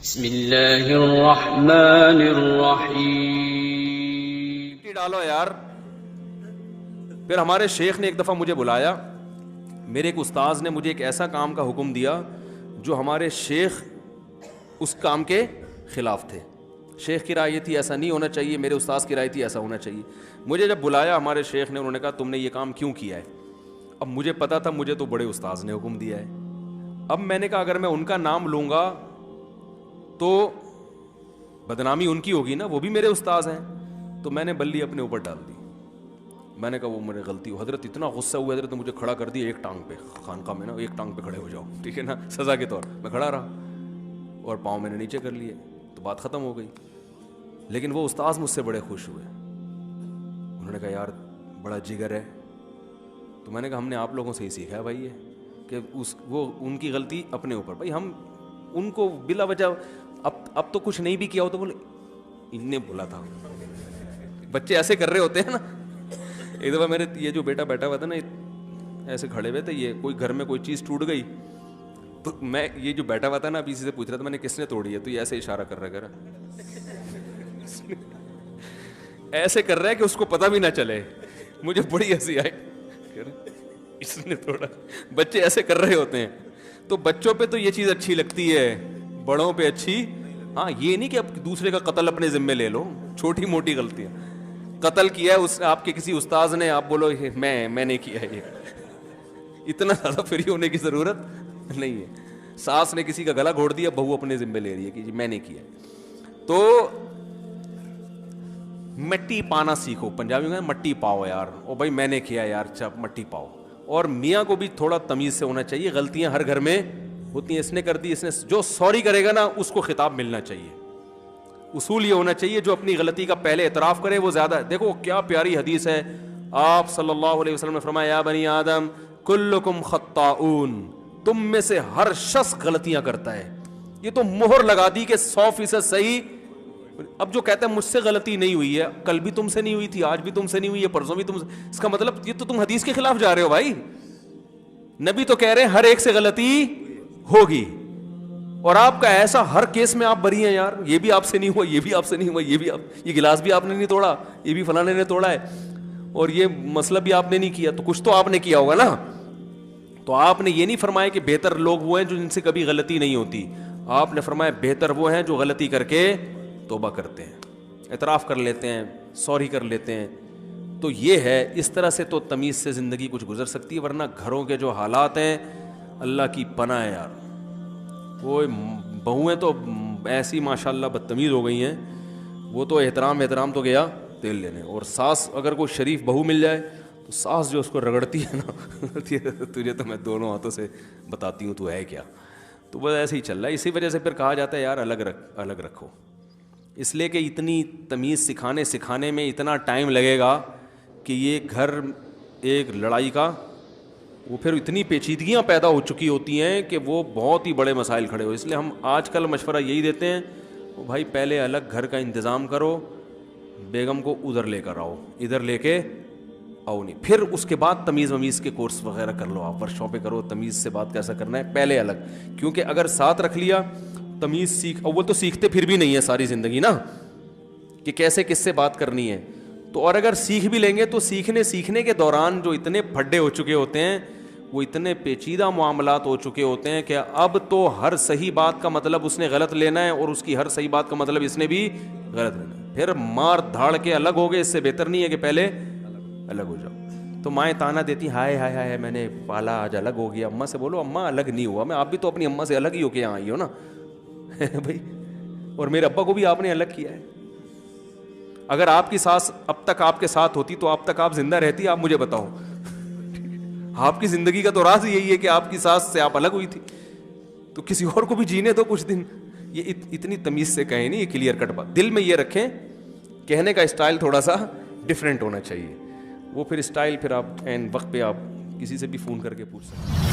بسم اللہ الرحمن الرحیم. ڈالو یار. پھر ہمارے شیخ نے ایک دفعہ مجھے بلایا. میرے ایک استاذ نے مجھے ایک ایسا کام کا حکم دیا جو ہمارے شیخ اس کام کے خلاف تھے. شیخ کی رائے تھی ایسا نہیں ہونا چاہیے, میرے استاذ کی رائے تھی ایسا ہونا چاہیے. مجھے جب بلایا ہمارے شیخ نے, انہوں نے کہا تم نے یہ کام کیوں کیا ہے. اب مجھے پتا تھا مجھے تو بڑے استاذ نے حکم دیا ہے. اب میں نے کہا اگر میں ان کا نام لوں گا تو بدنامی ان کی ہوگی نا, وہ بھی میرے استاذ ہیں. تو میں نے بلی اپنے اوپر ڈال دی. میں نے کہا وہ میری غلطی ہو. حضرت اتنا غصہ ہوا, حضرت نے مجھے کھڑا کر دیا ایک ٹانگ پہ. خانقاہ میں نا ایک ٹانگ پہ کھڑے ہو جاؤ, ٹھیک ہے نا, سزا کے طور. میں کھڑا رہا اور پاؤں میں نے نیچے کر لیے, تو بات ختم ہو گئی. لیکن وہ استاذ مجھ سے بڑے خوش ہوئے. انہوں نے کہا یار بڑا جگر ہے. تو میں نے کہا ہم نے آپ لوگوں سے ہی سیکھا ہے بھائی یہ, کہ وہ ان کی غلطی اپنے اوپر. بھائی ہم ان کو بلا وجہ اب تو کچھ نہیں بھی کیا ہو تو بولے ان نے بولا تھا. بچے ایسے کر رہے ہوتے ہیں نا. ایک دفعہ میرے یہ جو بیٹا بیٹھا ہوا تھا نا, ایسے کھڑے ہوئے تھے, یہ کوئی گھر میں کوئی چیز ٹوٹ گئی تو میں یہ جو بیٹا ہوا تھا نا, ابھی اسی سے پوچھ رہا تھا میں نے کس نے توڑی ہے, تو یہ ایسے اشارہ کر رہا ہے, ایسے کر رہا ہے کہ اس کو پتہ بھی نہ چلے. مجھے بڑی ہنسی آئی, اس نے توڑا. بچے ایسے کر رہے ہوتے ہیں. تو بچوں پہ تو یہ چیز اچھی لگتی ہے, بڑوں پہ اچھی. ہاں یہ نہیں کہ اب دوسرے کا قتل اپنے ذمے لے لو, چھوٹی موٹی غلطیاں. قتل کیا ہے اس آپ کے کسی استاذ نے, آپ بولو میں نے کیا ہے. یہ اتنا زیادہ فری ہونے کی ضرورت نہیں ہے. ساس نے کسی کا گلا گھوڑ دیا, بہو اپنے ذمے لے رہی ہے کہ جی میں نے کیا ہے. تو مٹی پانا سیکھو. پنجابی میں مٹی پاؤ یار, او بھائی میں نے کیا یار, اچھا مٹی پاؤ. اور میاں کو بھی تھوڑا تمیز سے ہونا چاہیے. غلطیاں ہر گھر میں ہوتی ہیں, اس نے کر دی, اس نے. جو سوری کرے گا نا اس کو خطاب ملنا چاہیے. اصول یہ ہونا چاہیے جو اپنی غلطی کا پہلے اعتراف کرے وہ زیادہ. دیکھو کیا پیاری حدیث ہے. آپ صلی اللہ علیہ وسلم نے فرمایا یا بنی آدم کلکم خطاؤن, تم میں سے ہر شخص غلطیاں کرتا ہے. یہ تو مہر لگا دی کہ 100% صحیح. اب جو کہتا ہے مجھ سے غلطی نہیں ہوئی ہے, کل بھی تم سے نہیں ہوئی تھی, آج بھی تم سے نہیں ہوئی ہے, پرسوں بھی تم سے, اس کا مطلب یہ تو تم حدیث کے خلاف جا رہے ہو بھائی. نبی تو کہہ رہے ہیں ہر ایک سے غلطی ہوگی, اور آپ کا ایسا ہر کیس میں آپ بری ہیں یار. یہ بھی آپ سے نہیں ہوا, یہ بھی آپ سے نہیں ہوا, یہ گلاس بھی آپ نے نہیں توڑا, یہ بھی فلانے نے توڑا ہے, اور یہ مسئلہ بھی آپ نے نہیں کیا, تو کچھ تو آپ نے کیا ہوگا نا. تو آپ نے یہ نہیں فرمایا کہ بہتر لوگ وہ ہیں جو جن سے کبھی غلطی نہیں ہوتی. آپ نے فرمایا بہتر وہ ہیں جو غلطی کر کے توبہ کرتے ہیں, اعتراف کر لیتے ہیں, سوری کر لیتے ہیں. تو یہ ہے, اس طرح سے تو تمیز سے زندگی کچھ گزر سکتی ہے. ورنہ گھروں کے جو حالات ہیں اللہ کی پناہ ہے یار. وہ بہویں تو ایسی ماشاءاللہ بدتمیز ہو گئی ہیں, وہ تو احترام تو گیا تیل لینے. اور ساس اگر کوئی شریف بہو مل جائے تو ساس جو اس کو رگڑتی ہے نا, تجھے تو میں دونوں ہاتھوں سے بتاتی ہوں تو ہے کیا. تو بس ایسے ہی چل رہا ہے. اسی وجہ سے پھر کہا جاتا ہے یار الگ رکھو, اس لیے کہ اتنی تمیز سکھانے میں اتنا ٹائم لگے گا کہ یہ گھر ایک لڑائی کا, وہ پھر اتنی پیچیدگیاں پیدا ہو چکی ہوتی ہیں کہ وہ بہت ہی بڑے مسائل کھڑے ہو. اس لیے ہم آج کل مشورہ یہی دیتے ہیں, وہ بھائی پہلے الگ گھر کا انتظام کرو, بیگم کو ادھر لے کر آؤ, ادھر لے کے آؤ نہیں. پھر اس کے بعد تمیز کے کورس وغیرہ کر لو, آپ ورکشاپیں کرو, تمیز سے بات کیسا کرنا ہے پہلے الگ. کیونکہ اگر ساتھ رکھ لیا تمیز سیکھ, اول تو سیکھتے پھر بھی نہیں ہے ساری زندگی نا, کہ کیسے کس سے بات کرنی ہے. تو اور اگر سیکھ بھی لیں گے تو سیکھنے کے دوران جو اتنے پھڈے ہو چکے ہوتے ہیں, وہ اتنے پیچیدہ معاملات ہو چکے ہوتے ہیں کہ اب تو ہر صحیح بات کا مطلب اس نے غلط لینا ہے, اور اس کی ہر صحیح بات کا مطلب اس نے بھی غلط لینا ہے. پھر مار دھاڑ کے الگ ہو گئے, اس سے بہتر نہیں ہے کہ پہلے الگ ہو جاؤ. تو مائیں تانا دیتی ہائے ہائے ہائے میں نے پالا آج الگ ہو گیا. اماں سے بولو اماں الگ نہیں ہوا میں, آپ بھی تو اپنی اماں سے الگ ہی ہو کے یہاں آئی ہو نا بھائی. اور میرے ابا کو بھی آپ نے الگ کیا ہے. اگر آپ کی ساس اب تک آپ کے ساتھ ہوتی تو اب تک آپ زندہ رہتی, آپ مجھے بتاؤ. آپ کی زندگی کا تو راز یہی ہے کہ آپ کی ساس سے آپ الگ ہوئی تھی, تو کسی اور کو بھی جینے دو کچھ دن. یہ اتنی تمیز سے کہیں نہیں, یہ کلیئر کٹ بات. دل میں یہ رکھیں, کہنے کا اسٹائل تھوڑا سا ڈفرینٹ ہونا چاہیے. وہ پھر اسٹائل پھر آپ این وقت پہ آپ کسی سے بھی فون کر کے پوچھ سکتے ہیں.